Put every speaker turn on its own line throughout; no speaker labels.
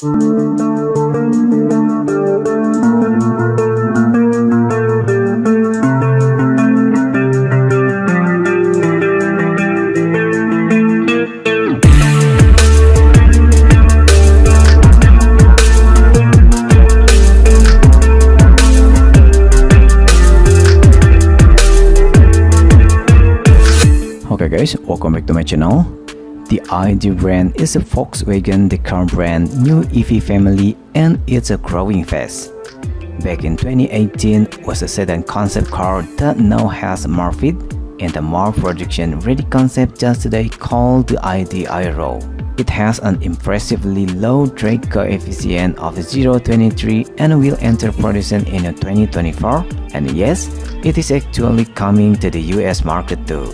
Okay guys, welcome back to my channel. The ID brand is a Volkswagen, the current brand new EV family, and it's a growing fast. Back in 2018 was a sedan concept car that now has more fit and a more production ready concept just today called the ID AERO. It has an impressively low drag coefficient of 0.23 and will enter production in 2024, and yes, it is actually coming to the US market too.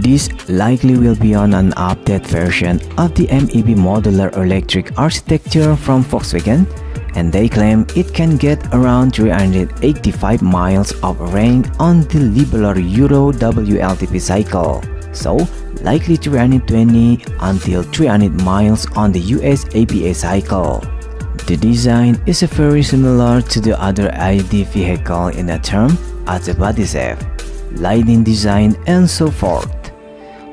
This likely will be on an updated version of the MEB modular electric architecture from Volkswagen, and they claim it can get around 385 miles of range on the liberal Euro WLTP cycle, so likely 320 until 300 miles on the US APA cycle. The design is very similar to the other ID vehicle in a term as the body shape, lighting design, and so forth.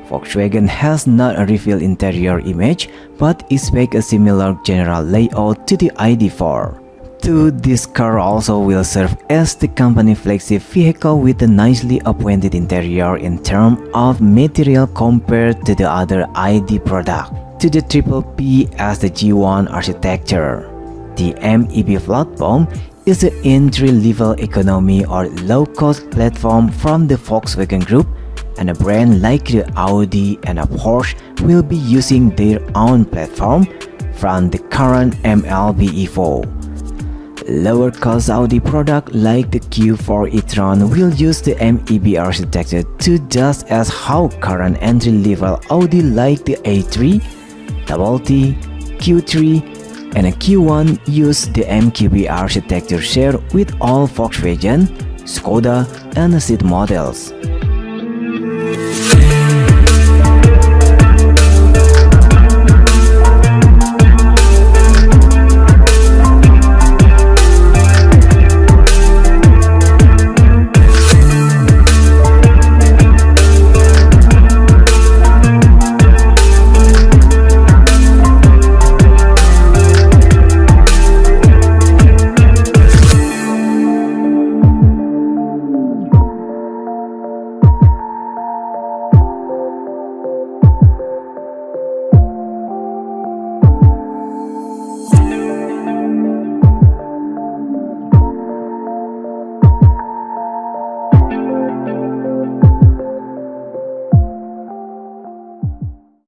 Volkswagen has not a revealed interior image, but expect a similar general layout to the ID4. This car also will serve as the company flagship vehicle with a nicely appointed interior in terms of material compared to the other ID product. To the Triple P as the G1 architecture. The MEB platform is an entry-level economy or low-cost platform from the Volkswagen Group, and a brand like the Audi and a Porsche will be using their own platform from the current MLB E4. Lower-cost Audi product like the Q4 e-tron will use the MEB architecture too, just as how current entry-level Audi like the A3, T, Q3, and a Q1 use the MQB architecture shared with all Volkswagen, Skoda, and Seat models.